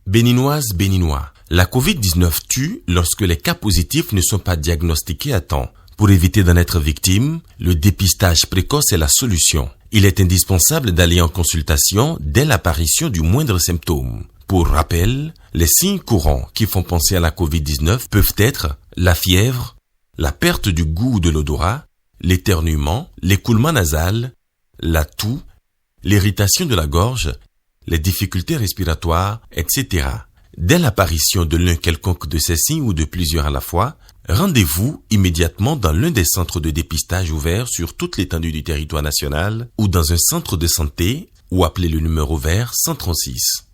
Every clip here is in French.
Béninoises, Béninois, la COVID-19 tue lorsque les cas positifs ne sont pas diagnostiqués à temps. Pour éviter d'en être victime, le dépistage précoce est la solution. Il est indispensable d'aller en consultation dès l'apparition du moindre symptôme. Pour rappel, les signes courants qui font penser à la COVID-19 peuvent être la fièvre, la perte du goût ou de l'odorat, l'éternuement, l'écoulement nasal, la toux, l'irritation de la gorge, les difficultés respiratoires, etc. Dès l'apparition de l'un quelconque de ces signes ou de plusieurs à la fois, rendez-vous immédiatement dans l'un des centres de dépistage ouverts sur toute l'étendue du territoire national ou dans un centre de santé ou appelez le numéro vert 136.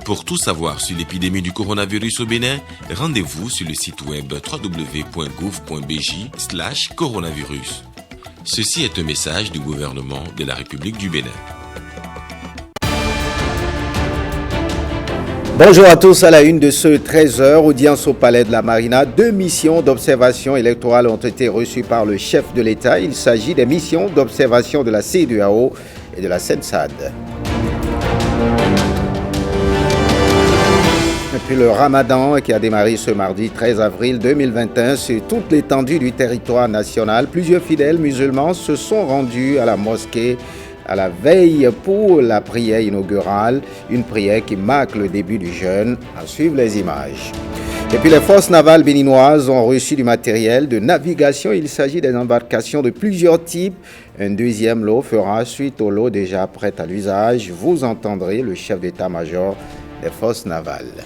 Pour tout savoir sur l'épidémie du coronavirus au Bénin, rendez-vous sur le site web www.gouv.bj/coronavirus. Ceci est un message du gouvernement de la République du Bénin. Bonjour à tous, à la une de ce 13h, audience au Palais de la Marina. 2 missions d'observation électorale ont été reçues par le chef de l'État. Il s'agit des missions d'observation de la CEDEAO et de la SENSAD. Et puis le Ramadan qui a démarré ce mardi 13 avril 2021 sur toute l'étendue du territoire national. Plusieurs fidèles musulmans se sont rendus à la mosquée à la veille pour la prière inaugurale, une prière qui marque le début du jeûne. À suivre les images. Et puis les forces navales béninoises ont reçu du matériel de navigation. Il s'agit des embarcations de plusieurs types. Un deuxième lot fera suite au lot déjà prêt à l'usage. Vous entendrez le chef d'état-major des forces navales.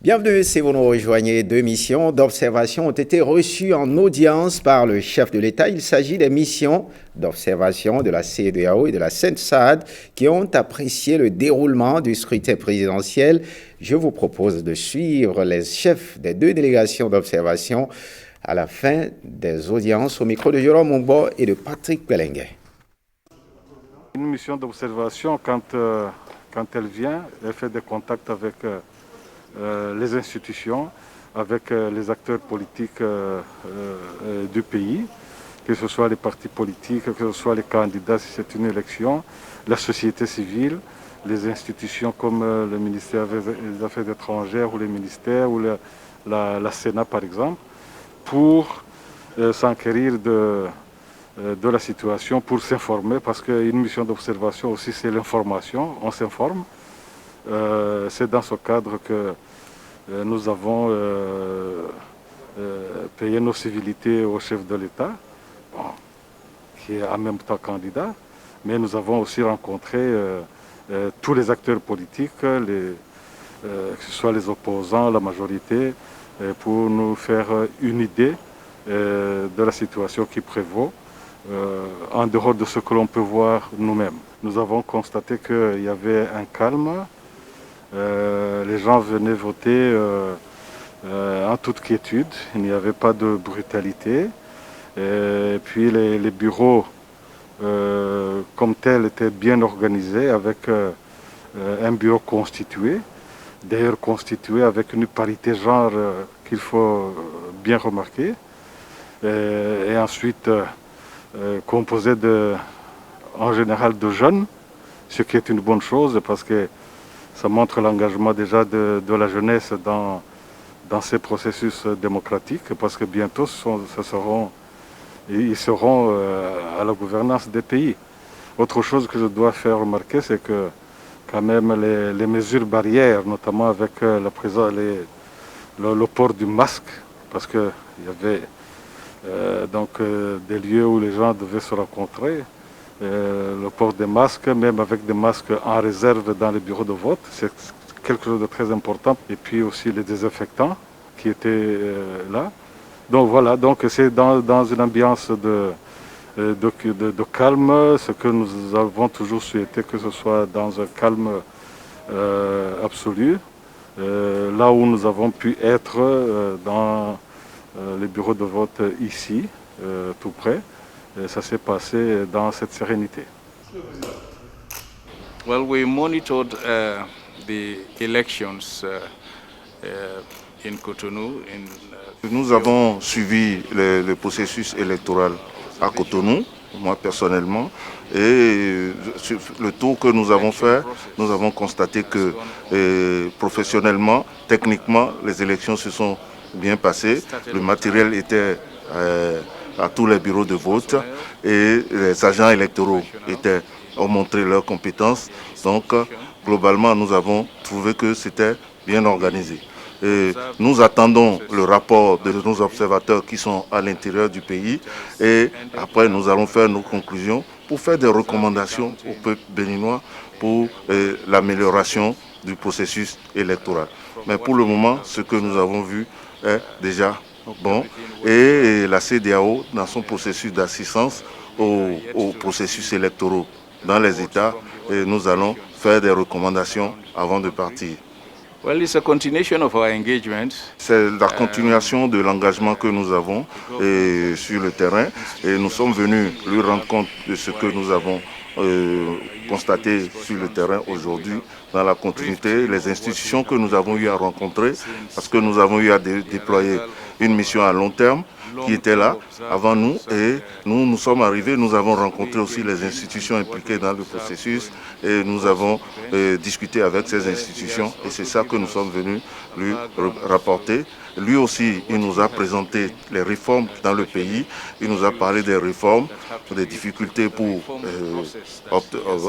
Bienvenue si vous nous rejoignez. 2 missions d'observation ont été reçues en audience par le chef de l'État. Il s'agit des missions d'observation de la CEDEAO et de la SENSAD qui ont apprécié le déroulement du scrutin présidentiel. Je vous propose de suivre les chefs des 2 délégations d'observation à la fin des audiences au micro de Jérôme Mongbo et de Patrick Pelengue. Une mission d'observation, quand elle vient, elle fait des contacts avec les institutions, avec les acteurs politiques du pays, que ce soit les partis politiques, que ce soit les candidats si c'est une élection, la société civile, les institutions comme le ministère des Affaires étrangères ou les ministères ou la Sénat par exemple, pour s'enquérir de la situation, pour s'informer, parce qu'une mission d'observation aussi c'est l'information, on s'informe. C'est dans ce cadre que nous avons payé nos civilités au chef de l'État, qui est en même temps candidat, mais nous avons aussi rencontré tous les acteurs politiques, que ce soit les opposants, la majorité, pour nous faire une idée de la situation qui prévaut, en dehors de ce que l'on peut voir nous-mêmes. Nous avons constaté qu'il y avait un calme. Les gens venaient voter en toute quiétude, il n'y avait pas de brutalité. Et puis les bureaux comme tels étaient bien organisés avec un bureau constitué, d'ailleurs constitué avec une parité genre qu'il faut bien remarquer. Et ensuite composé en général de jeunes, ce qui est une bonne chose parce que ça montre l'engagement déjà de la jeunesse dans ces processus démocratiques, parce que bientôt ils seront à la gouvernance des pays. Autre chose que je dois faire remarquer, c'est que quand même les mesures barrières, notamment avec le port du masque, parce qu'il y avait des lieux où les gens devaient se rencontrer, le port des masques, même avec des masques en réserve dans les bureaux de vote, c'est quelque chose de très important. Et puis aussi les désinfectants qui étaient là. Donc voilà, donc c'est dans une ambiance de calme, ce que nous avons toujours souhaité, que ce soit dans un calme absolu, là où nous avons pu être dans les bureaux de vote ici, tout près. Ça s'est passé dans cette sérénité. Well, we monitored the elections in Cotonou in Nous avons suivi le processus électoral à Cotonou, moi personnellement, et sur le tour que nous avons fait, nous avons constaté que professionnellement, techniquement, les élections se sont bien passées. Le matériel était à tous les bureaux de vote et les agents électoraux ont montré leurs compétences. Donc, globalement, nous avons trouvé que c'était bien organisé. Et nous attendons le rapport de nos observateurs qui sont à l'intérieur du pays et après nous allons faire nos conclusions pour faire des recommandations au peuple béninois pour l'amélioration du processus électoral. Mais pour le moment, ce que nous avons vu est déjà bon et la CEDEAO, dans son processus d'assistance au processus électoral dans les États, nous allons faire des recommandations avant de partir. Well, it's a continuation of our engagement. C'est la continuation de l'engagement que nous avons sur le terrain et nous sommes venus lui rendre compte de ce que nous avons constaté sur le terrain aujourd'hui dans la continuité, les institutions que nous avons eu à rencontrer parce que nous avons eu à déployer une mission à long terme qui était là avant nous et nous sommes arrivés, nous avons rencontré aussi les institutions impliquées dans le processus et nous avons discuté avec ces institutions et c'est ça que nous sommes venus lui rapporter. Lui aussi, il nous a présenté les réformes dans le pays, il nous a parlé des réformes, des difficultés pour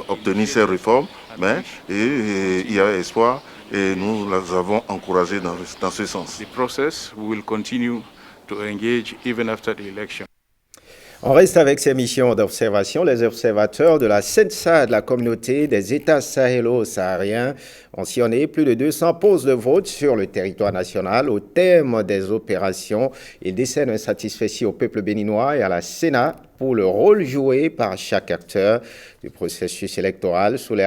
obtenir ces réformes, mais il y a espoir et nous les avons encouragés dans ce sens. The process will continue to engage even after the election. On reste avec ces missions d'observation. Les observateurs de la CENSAD, la communauté des États sahélo-sahariens, ont sillonné plus de 200 postes de vote sur le territoire national. Au terme des opérations, ils décernent un satisfecit au peuple béninois et à la Sénat pour le rôle joué par chaque acteur du processus électoral. Souley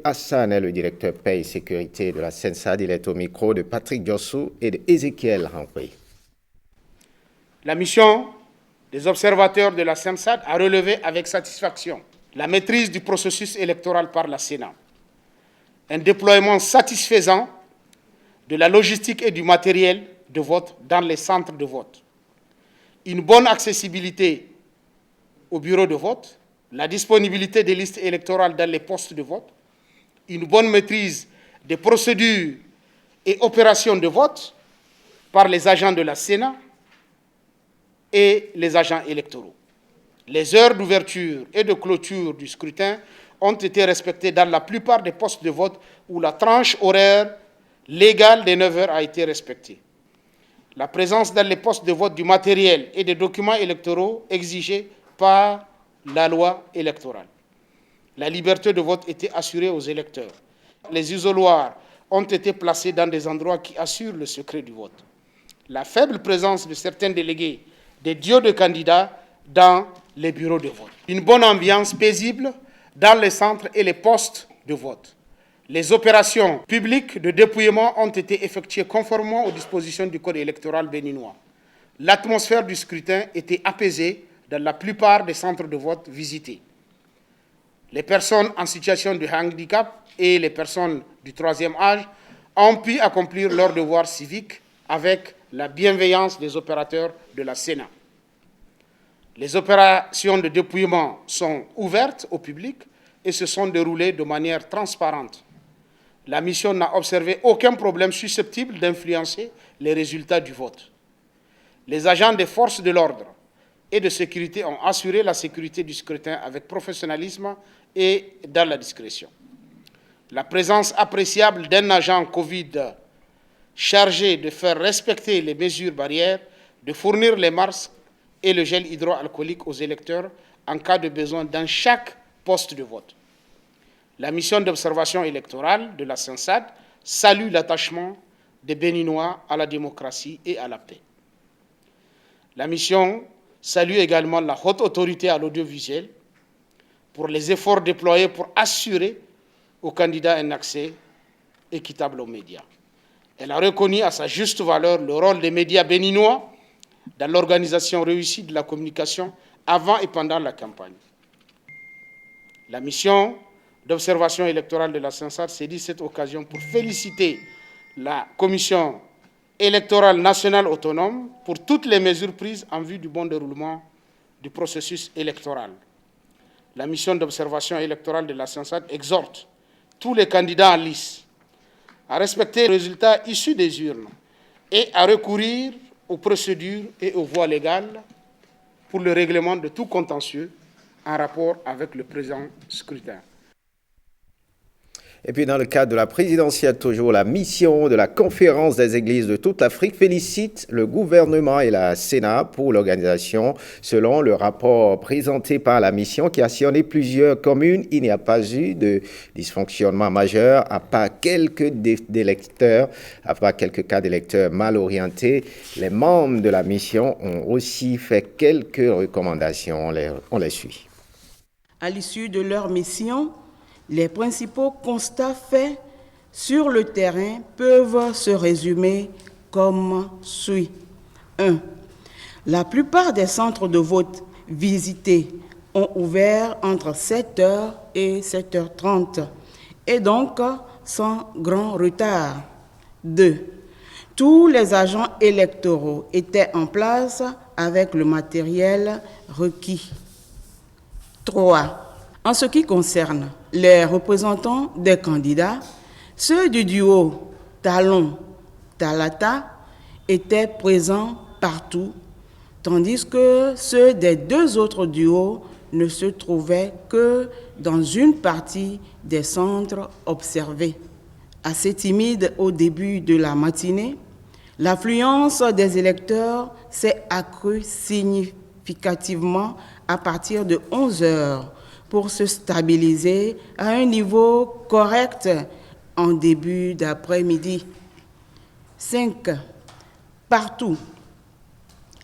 Hassan est le directeur paix et sécurité de la CENSAD. Il est au micro de Patrick Diossou et de Ézéchiel Rampoué. La mission des observateurs de la CENSAD a relevé avec satisfaction la maîtrise du processus électoral par la Sénat, un déploiement satisfaisant de la logistique et du matériel de vote dans les centres de vote, une bonne accessibilité aux bureaux de vote, la disponibilité des listes électorales dans les postes de vote, une bonne maîtrise des procédures et opérations de vote par les agents de la Sénat et les agents électoraux. Les heures d'ouverture et de clôture du scrutin ont été respectées dans la plupart des postes de vote où la tranche horaire légale des 9 heures a été respectée. La présence dans les postes de vote du matériel et des documents électoraux exigés par la loi électorale. La liberté de vote était assurée aux électeurs. Les isoloirs ont été placés dans des endroits qui assurent le secret du vote. La faible présence de certains délégués des duos de candidats dans les bureaux de vote. Une bonne ambiance paisible dans les centres et les postes de vote. Les opérations publiques de dépouillement ont été effectuées conformément aux dispositions du Code électoral béninois. L'atmosphère du scrutin était apaisée dans la plupart des centres de vote visités. Les personnes en situation de handicap et les personnes du troisième âge ont pu accomplir leur devoir civique avec la bienveillance des opérateurs de la Sénat. Les opérations de dépouillement sont ouvertes au public et se sont déroulées de manière transparente. La mission n'a observé aucun problème susceptible d'influencer les résultats du vote. Les agents des forces de l'ordre et de sécurité ont assuré la sécurité du scrutin avec professionnalisme et dans la discrétion. La présence appréciable d'un agent Covid chargé de faire respecter les mesures barrières, de fournir les masques et le gel hydroalcoolique aux électeurs en cas de besoin dans chaque poste de vote. La mission d'observation électorale de la CENSAD salue l'attachement des Béninois à la démocratie et à la paix. La mission salue également la haute autorité à l'audiovisuel pour les efforts déployés pour assurer aux candidats un accès équitable aux médias. Elle a reconnu à sa juste valeur le rôle des médias béninois dans l'organisation réussie de la communication avant et pendant la campagne. La mission d'observation électorale de la CENSAD saisit cette occasion pour féliciter la commission électorale nationale autonome pour toutes les mesures prises en vue du bon déroulement du processus électoral. La mission d'observation électorale de la CENSAD exhorte tous les candidats en lice à respecter les résultats issus des urnes et à recourir aux procédures et aux voies légales pour le règlement de tout contentieux en rapport avec le présent scrutin. Et puis dans le cadre de la présidentielle, toujours, la mission de la Conférence des Églises de toute l'Afrique félicite le gouvernement et la Sénat pour l'organisation. Selon le rapport présenté par la mission qui a sillonné plusieurs communes, il n'y a pas eu de dysfonctionnement majeur, à part quelques cas d'électeurs mal orientés. Les membres de la mission ont aussi fait quelques recommandations. On les suit. À l'issue de leur mission, les principaux constats faits sur le terrain peuvent se résumer comme suit. 1. La plupart des centres de vote visités ont ouvert entre 7h et 7h30 et donc sans grand retard. 2. Tous les agents électoraux étaient en place avec le matériel requis. 3. En ce qui concerne les représentants des candidats, ceux du duo Talon-Talata étaient présents partout, tandis que ceux des deux autres duos ne se trouvaient que dans une partie des centres observés. Assez timide au début de la matinée, l'affluence des électeurs s'est accrue significativement à partir de 11h, pour se stabiliser à un niveau correct en début d'après-midi. 5. Partout,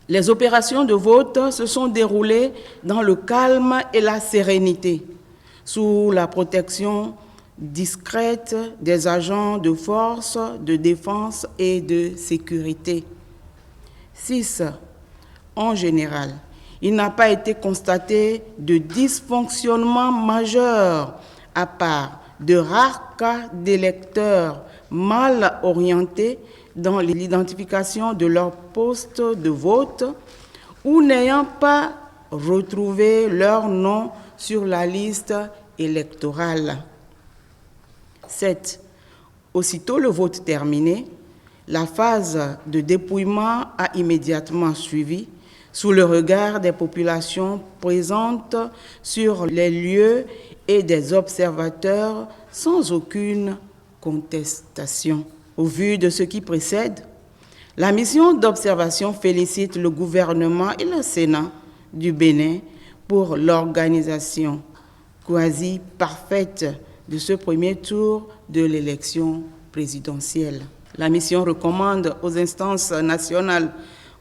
les opérations de vote se sont déroulées dans le calme et la sérénité, sous la protection discrète des agents de force, de défense et de sécurité. 6. En général, il n'a pas été constaté de dysfonctionnement majeur, à part de rares cas d'électeurs mal orientés dans l'identification de leur poste de vote ou n'ayant pas retrouvé leur nom sur la liste électorale. 7. Aussitôt le vote terminé, la phase de dépouillement a immédiatement suivi, sous le regard des populations présentes sur les lieux et des observateurs sans aucune contestation. Au vu de ce qui précède, la mission d'observation félicite le gouvernement et le Sénat du Bénin pour l'organisation quasi parfaite de ce premier tour de l'élection présidentielle. La mission recommande aux instances nationales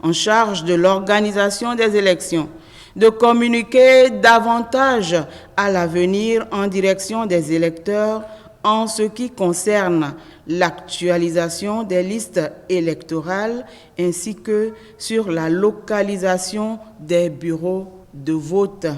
en charge de l'organisation des élections, de communiquer davantage à l'avenir en direction des électeurs en ce qui concerne l'actualisation des listes électorales ainsi que sur la localisation des bureaux de vote.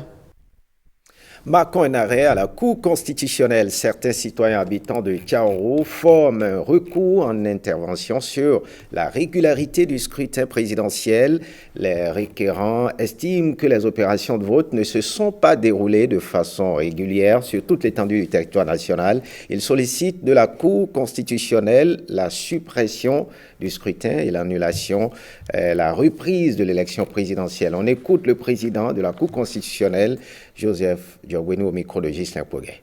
Marquons un arrêt à la Cour constitutionnelle. Certains citoyens habitants de Tchaoro forment un recours en intervention sur la régularité du scrutin présidentiel. Les requérants estiment que les opérations de vote ne se sont pas déroulées de façon régulière sur toute l'étendue du territoire national. Ils sollicitent de la Cour constitutionnelle la suppression du scrutin et l'annulation, la reprise de l'élection présidentielle. On écoute le président de la Cour constitutionnelle, Joseph Diogwenu, au micro de Ghislain Poguet.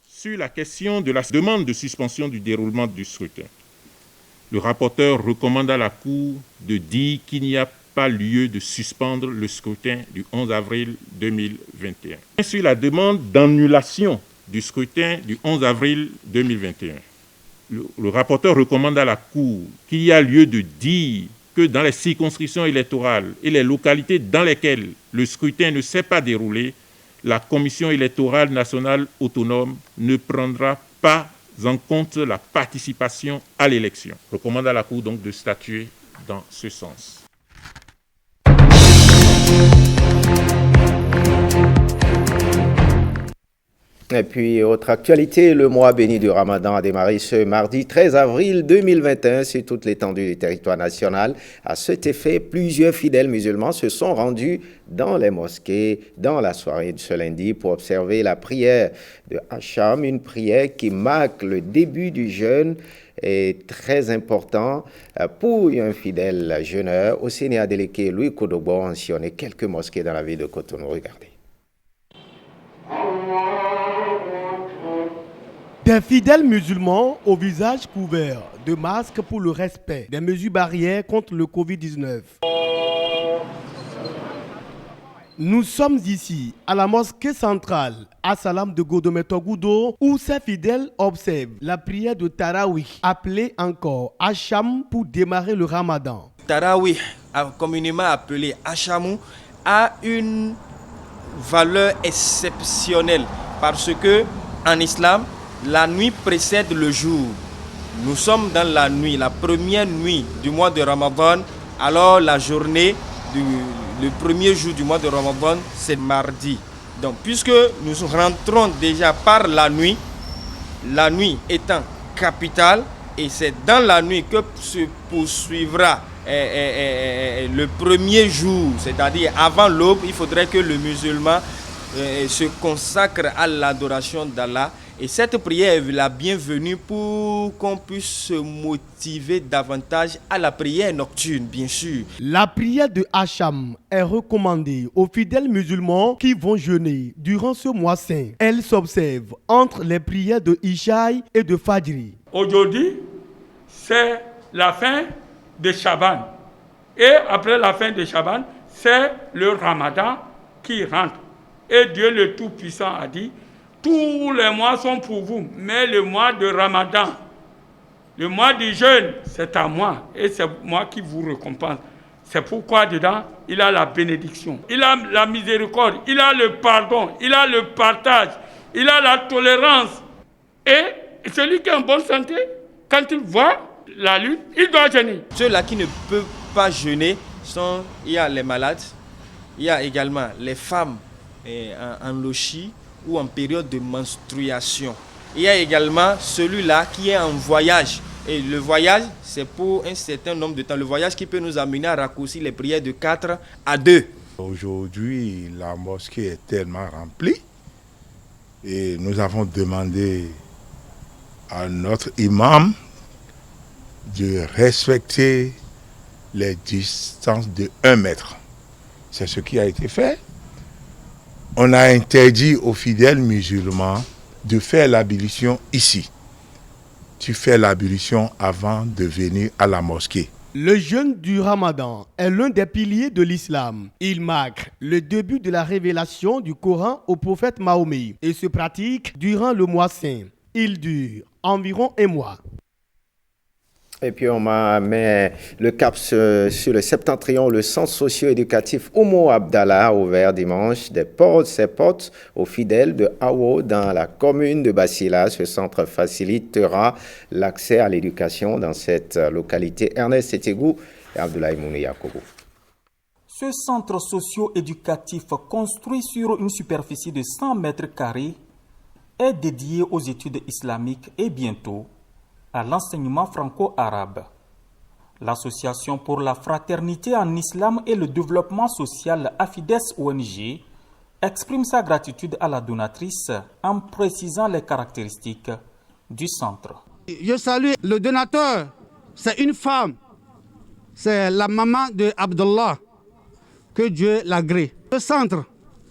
Sur la question de la demande de suspension du déroulement du scrutin, le rapporteur recommande à la Cour de dire qu'il n'y a pas lieu de suspendre le scrutin du 11 avril 2021. Sur la demande d'annulation du scrutin du 11 avril 2021, le rapporteur recommande à la Cour qu'il y a lieu de dire que dans les circonscriptions électorales et les localités dans lesquelles le scrutin ne s'est pas déroulé, la Commission électorale nationale autonome ne prendra pas en compte la participation à l'élection. Je recommande à la Cour donc de statuer dans ce sens. Et puis, autre actualité, le mois béni du Ramadan a démarré ce mardi 13 avril 2021 sur toute l'étendue du territoire national. À cet effet, plusieurs fidèles musulmans se sont rendus dans les mosquées dans la soirée de ce lundi pour observer la prière de Hacham, une prière qui marque le début du jeûne et très important pour un fidèle jeûneur. Au Sénégal délégué Louis Kodobo a mentionné quelques mosquées dans la ville de Cotonou. Regardez. Des fidèles musulmans au visage couvert de masques pour le respect des mesures barrières contre le Covid-19. Nous sommes ici à la mosquée centrale As-Salam de Godomé-Togoudo où ces fidèles observent la prière de Tarawih, appelée encore Hacham pour démarrer le Ramadan. Tarawih, communément appelé Hachamou, a une valeur exceptionnelle parce que en islam, la nuit précède le jour. Nous sommes dans la nuit, la première nuit du mois de Ramadan. Alors la journée, le premier jour du mois de Ramadan, c'est mardi. Donc puisque nous rentrons déjà par la nuit étant capitale, et c'est dans la nuit que se poursuivra le premier jour, c'est-à-dire avant l'aube, il faudrait que le musulman se consacre à l'adoration d'Allah. Et cette prière est la bienvenue pour qu'on puisse se motiver davantage à la prière nocturne, bien sûr. La prière de Hacham est recommandée aux fidèles musulmans qui vont jeûner durant ce mois saint. Elle s'observe entre les prières de Ishaï et de Fajri. Aujourd'hui, c'est la fin de Chaban. Et après la fin de Chaban, c'est le Ramadan qui rentre. Et Dieu le Tout-Puissant a dit: tous les mois sont pour vous, mais le mois de Ramadan, le mois du jeûne, c'est à moi et c'est moi qui vous récompense. C'est pourquoi dedans, il a la bénédiction, il a la miséricorde, il a le pardon, il a le partage, il a la tolérance. Et celui qui est en bonne santé, quand il voit la lutte, il doit jeûner. Ceux-là qui ne peuvent pas jeûner, il y a les malades, il y a également les femmes en logis ou en période de menstruation. Il y a également celui-là qui est en voyage. Et le voyage, c'est pour un certain nombre de temps. Le voyage qui peut nous amener à raccourcir les prières de 4 à 2. Aujourd'hui, la mosquée est tellement remplie. Et nous avons demandé à notre imam de respecter les distances de 1 mètre. C'est ce qui a été fait. On a interdit aux fidèles musulmans de faire l'ablution ici. Tu fais l'ablution avant de venir à la mosquée. Le jeûne du Ramadan est l'un des piliers de l'islam. Il marque le début de la révélation du Coran au prophète Mahomet et se pratique durant le mois saint. Il dure environ 1 mois. Et puis on met le cap sur le septentrion, le centre socio-éducatif Oumou Abdallah a ouvert dimanche ses portes aux fidèles de Awo dans la commune de Bassila. Ce centre facilitera l'accès à l'éducation dans cette localité. Ernest Etegou et Abdoulaye Mouné Yakobo. Ce centre socio-éducatif construit sur une superficie de 100 mètres carrés est dédié aux études islamiques et bientôt à l'enseignement franco-arabe. L'Association pour la fraternité en islam et le développement social AFIDES ONG exprime sa gratitude à la donatrice en précisant les caractéristiques du centre. Je salue le donateur, c'est une femme, c'est la maman de Abdullah, que Dieu l'agrée. Le centre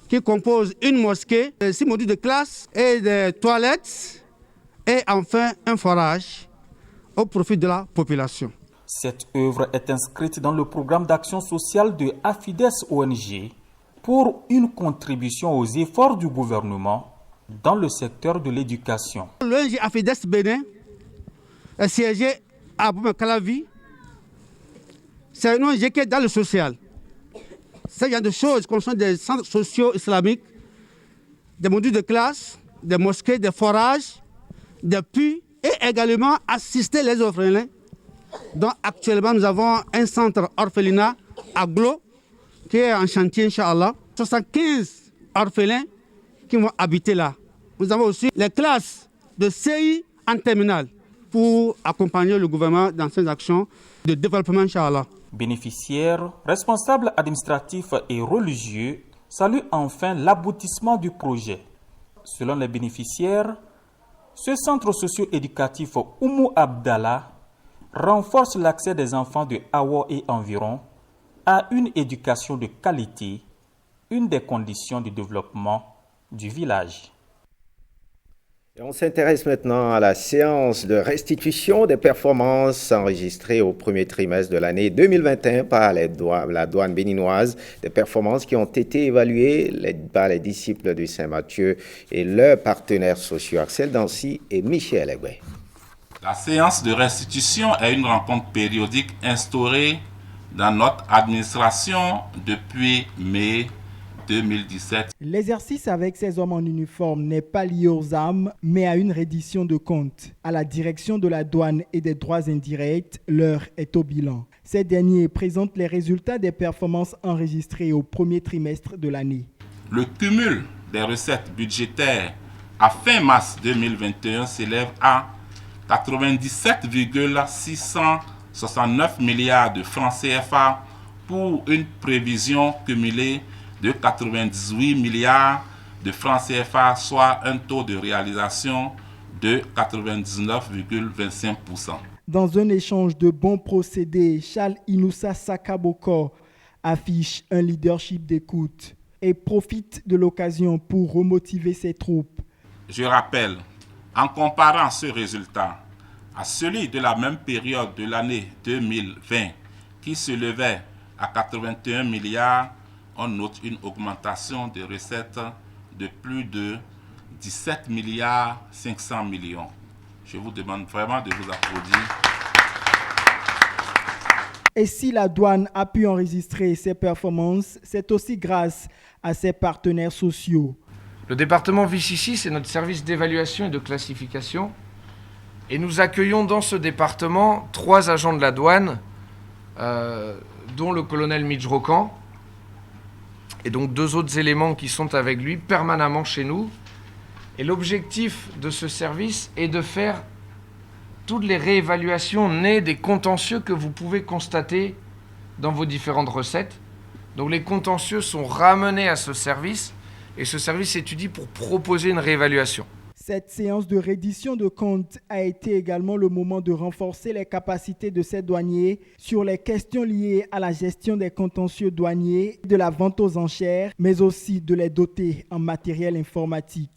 qui compose une mosquée, 6 modules de classe et des toilettes et enfin un forage au profit de la population. Cette œuvre est inscrite dans le programme d'action sociale de AFIDES ONG pour une contribution aux efforts du gouvernement dans le secteur de l'éducation. L'ONG AFIDES Bénin est siégée à Boumé-Calavi. C'est une ONG qui est dans le social. C'est il y a des choses comme sont des centres sociaux islamiques, des modules de classe, des mosquées, des forages, des puits, et également assister les orphelins. Donc actuellement, nous avons un centre orphelinat à Glo qui est en chantier, Inch'Allah. 75 orphelins qui vont habiter là. Nous avons aussi les classes de CI en terminale pour accompagner le gouvernement dans ses actions de développement, Inch'Allah. Bénéficiaires, responsables administratifs et religieux saluent enfin l'aboutissement du projet. Selon les bénéficiaires, ce centre socio-éducatif Oumou Abdallah renforce l'accès des enfants de Awa et environ à une éducation de qualité, une des conditions du développement du village. Et on s'intéresse maintenant à la séance de restitution des performances enregistrées au premier trimestre de l'année 2021 par la douane béninoise, des performances qui ont été évaluées par les disciples de Saint-Mathieu et leurs partenaires sociaux, Axel Dancy et Michel Egwe. La séance de restitution est une rencontre périodique instaurée dans notre administration depuis mai 2017. L'exercice avec ces hommes en uniforme n'est pas lié aux armes, mais à une reddition de comptes. À la direction de la douane et des droits indirects, l'heure est au bilan. Ces derniers présentent les résultats des performances enregistrées au premier trimestre de l'année. Le cumul des recettes budgétaires à fin mars 2021 s'élève à 97,669 milliards de francs CFA pour une prévision cumulée de 98 milliards de francs CFA, soit un taux de réalisation de 99,25%. Dans un échange de bons procédés, Charles Inoussa Sakaboko affiche un leadership d'écoute et profite de l'occasion pour remotiver ses troupes. Je rappelle, en comparant ce résultat à celui de la même période de l'année 2020, qui se levait à 81 milliards, on note une augmentation des recettes de plus de 17 milliards 500 millions. Je vous demande vraiment de vous applaudir. Et si la douane a pu enregistrer ses performances, c'est aussi grâce à ses partenaires sociaux. Le département Vichy, c'est notre service d'évaluation et de classification. Et nous accueillons dans ce département 3 agents de la douane, dont le colonel Midjrokan, et donc 2 autres éléments qui sont avec lui permanemment chez nous. Et l'objectif de ce service est de faire toutes les réévaluations nées des contentieux que vous pouvez constater dans vos différentes recettes. Donc les contentieux sont ramenés à ce service et ce service étudie pour proposer une réévaluation. Cette séance de reddition de comptes a été également le moment de renforcer les capacités de ces douaniers sur les questions liées à la gestion des contentieux douaniers, de la vente aux enchères, mais aussi de les doter en matériel informatique.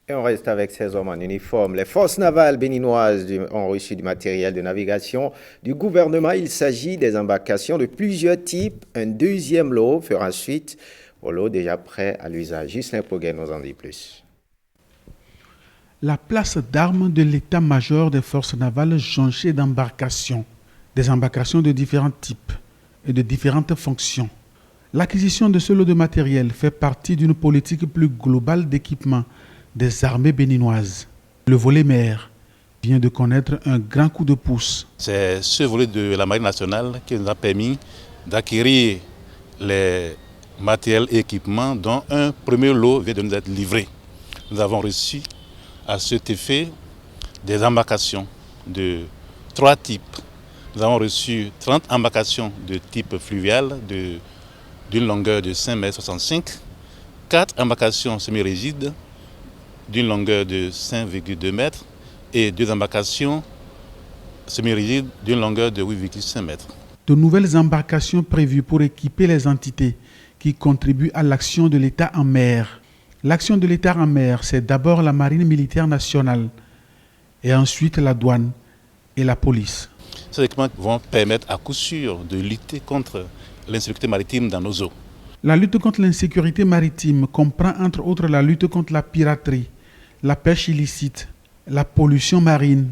Et on reste avec ces hommes en uniforme. Les forces navales béninoises ont reçu du matériel de navigation du gouvernement. Il s'agit des embarcations de plusieurs types. Un deuxième lot fera suite au lot déjà prêt à l'usage. Ghislain Poguet nous en dit plus. La place d'armes de l'état-major des forces navales jonchée d'embarcations, des embarcations de différents types et de différentes fonctions. L'acquisition de ce lot de matériel fait partie d'une politique plus globale d'équipement des armées béninoises. Le volet mer vient de connaître un grand coup de pouce. C'est ce volet de la Marine nationale qui nous a permis d'acquérir les matériels et équipements dont un premier lot vient de nous être livré. Nous avons reçu à cet effet des embarcations de 3 types. Nous avons reçu 30 embarcations de type fluvial d'une longueur de 5,65 m, 4 embarcations semi-rigides d'une longueur de 5,2 m et 2 embarcations semi-rigides d'une longueur de 8,5 m. De nouvelles embarcations prévues pour équiper les entités qui contribuent à l'action de l'État en mer. L'action de l'État en mer, c'est d'abord la marine militaire nationale et ensuite la douane et la police. Ces équipements vont permettre à coup sûr de lutter contre l'insécurité maritime dans nos eaux. La lutte contre l'insécurité maritime comprend entre autres la lutte contre la piraterie, la pêche illicite, la pollution marine,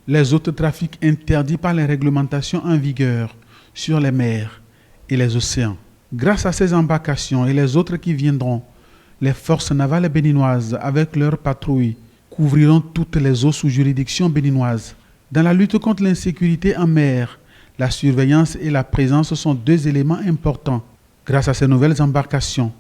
les autres trafics interdits par les réglementations en vigueur sur les mers et les océans. Grâce à ces embarcations et les autres qui viendront, les forces navales béninoises, avec leurs patrouilles, couvriront toutes les eaux sous juridiction béninoise. Dans la lutte contre l'insécurité en mer, la surveillance et la présence sont 2 éléments importants. Grâce à ces nouvelles embarcations,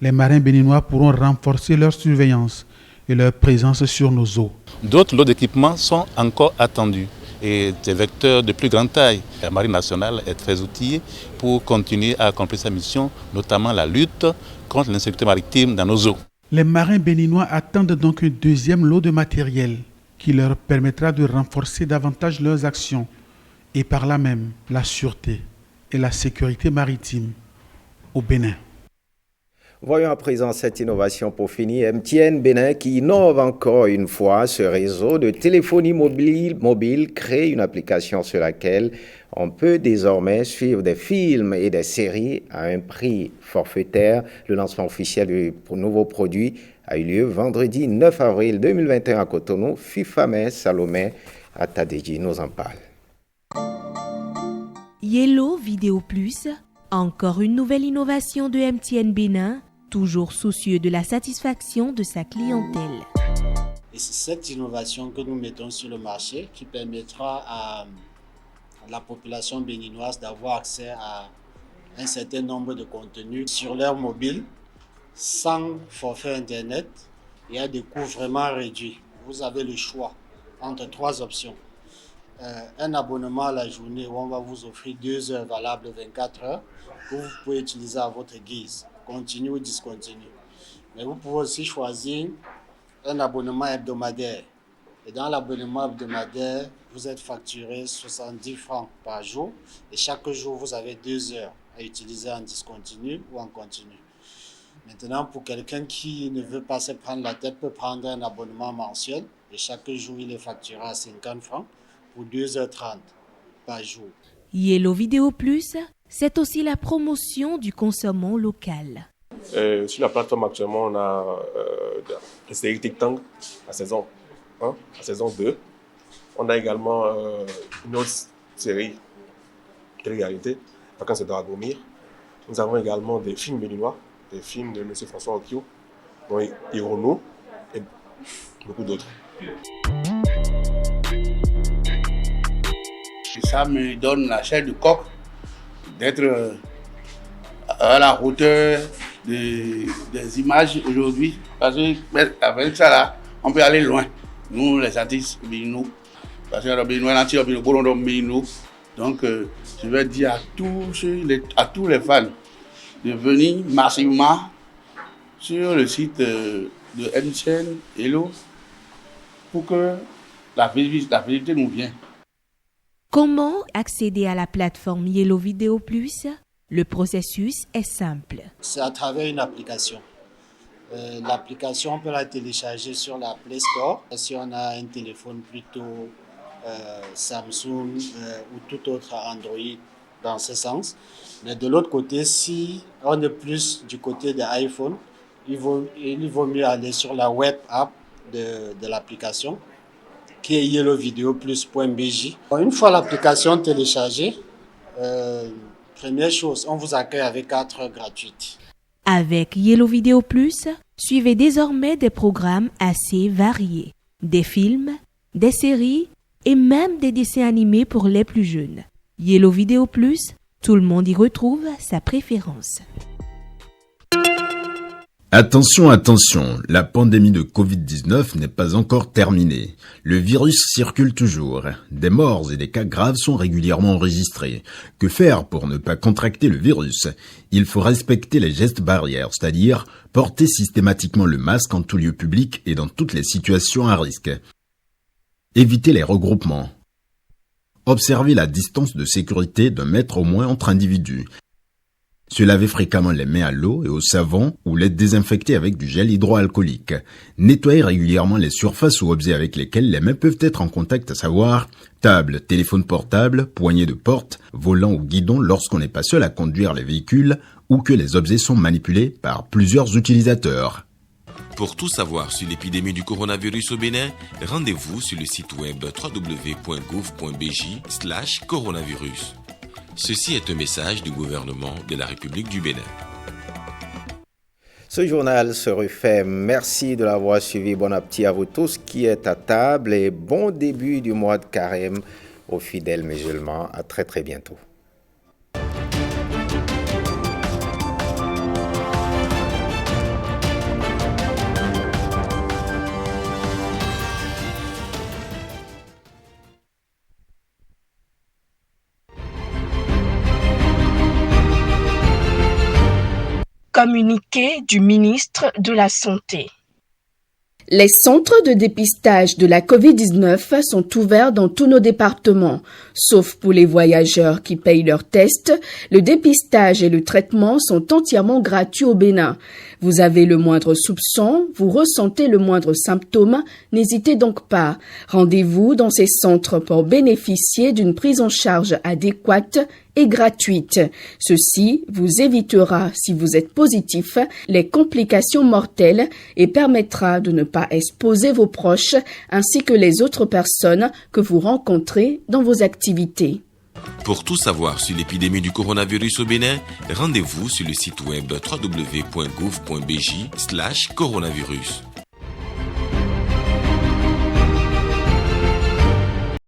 les marins béninois pourront renforcer leur surveillance et leur présence sur nos eaux. D'autres lots d'équipements sont encore attendus et des vecteurs de plus grande taille. La Marine nationale est très outillée pour continuer à accomplir sa mission, notamment la lutte contre l'insécurité maritime dans nos eaux. Les marins béninois attendent donc un deuxième lot de matériel qui leur permettra de renforcer davantage leurs actions et par là même la sûreté et la sécurité maritime au Bénin. Voyons à présent cette innovation pour finir. MTN Bénin qui innove encore une fois. Ce réseau de téléphonie mobile crée une application sur laquelle on peut désormais suivre des films et des séries à un prix forfaitaire. Le lancement officiel du nouveau produit a eu lieu vendredi 9 avril 2021 à Cotonou. Fifamé Salomé Atadeji nous en parle. Yellow Vidéo Plus, encore une nouvelle innovation de MTN Bénin, toujours soucieux de la satisfaction de sa clientèle. Et c'est cette innovation que nous mettons sur le marché qui permettra à la population béninoise d'avoir accès à un certain nombre de contenus sur leur mobile sans forfait Internet et à des coûts vraiment réduits. Vous avez le choix entre 3 options. Un abonnement à la journée où on va vous offrir 2 heures valables 24 heures que vous pouvez utiliser à votre guise, continue ou discontinue. Mais vous pouvez aussi choisir un abonnement hebdomadaire. Et dans l'abonnement hebdomadaire, vous êtes facturé 70 francs par jour et chaque jour vous avez 2 heures à utiliser en discontinu ou en continu. Maintenant, pour quelqu'un qui ne veut pas se prendre la tête, peut prendre un abonnement mensuel et chaque jour il est facturé à 50 francs. Pour 2h30 par jour. Yellow Vidéo Plus, c'est aussi la promotion du consommant local. Sur la plateforme actuellement, on a la série TikTok à saison 1, à saison 2. On a également une autre série, télé-réalité, Vacances de Dragomir. Nous avons également des films béninois, des films de M. François Okio, dont Hirono et beaucoup d'autres. Ça me donne la chair du coq d'être à la hauteur des images aujourd'hui. Parce qu'avec ça, là, on peut aller loin. Nous, les artistes béninois, parce que les béninois, donc, je vais dire à tous les fans de venir massivement sur le site de MTN Hello pour que la visibilité nous vienne. Comment accéder à la plateforme Yellow Vidéo Plus? Le processus est simple. C'est à travers une application. L'application, on peut la télécharger sur la Play Store. Si on a un téléphone plutôt Samsung ou tout autre Android dans ce sens. Mais de l'autre côté, si on est plus du côté de iPhone, il vaut mieux aller sur la web app de l'application, qui est yellowvideoplus.bj. Une fois l'application téléchargée, première chose, on vous accueille avec 4 heures gratuites. Avec Yellow Vidéo Plus, suivez désormais des programmes assez variés. Des films, des séries et même des dessins animés pour les plus jeunes. Yellow Vidéo Plus, tout le monde y retrouve sa préférence. Attention, attention, la pandémie de Covid-19 n'est pas encore terminée. Le virus circule toujours. Des morts et des cas graves sont régulièrement enregistrés. Que faire pour ne pas contracter le virus? Il faut respecter les gestes barrières, c'est-à-dire porter systématiquement le masque en tout lieu public et dans toutes les situations à risque. Éviter les regroupements. Observer la distance de sécurité d'1 mètre au moins entre individus. Se laver fréquemment les mains à l'eau et au savon ou les désinfecter avec du gel hydroalcoolique. Nettoyer régulièrement les surfaces ou objets avec lesquels les mains peuvent être en contact, à savoir table, téléphone portable, poignée de porte, volant ou guidon lorsqu'on n'est pas seul à conduire les véhicules ou que les objets sont manipulés par plusieurs utilisateurs. Pour tout savoir sur l'épidémie du coronavirus au Bénin, rendez-vous sur le site web www.gouv.bj/coronavirus. Ceci est un message du gouvernement de la République du Bénin. Ce journal se refait. Merci de l'avoir suivi. Bon appétit à vous tous qui êtes à table et bon début du mois de carême aux fidèles musulmans. À très très bientôt. Communiqué du ministre de la Santé. Les centres de dépistage de la COVID-19 sont ouverts dans tous nos départements. Sauf pour les voyageurs qui payent leurs tests, le dépistage et le traitement sont entièrement gratuits au Bénin. Vous avez le moindre soupçon, vous ressentez le moindre symptôme, n'hésitez donc pas. Rendez-vous dans ces centres pour bénéficier d'une prise en charge adéquate et gratuite. Ceci vous évitera, si vous êtes positif, les complications mortelles et permettra de ne pas exposer vos proches ainsi que les autres personnes que vous rencontrez dans vos activités. Pour tout savoir sur l'épidémie du coronavirus au Bénin, rendez-vous sur le site web www.gouv.bj/coronavirus.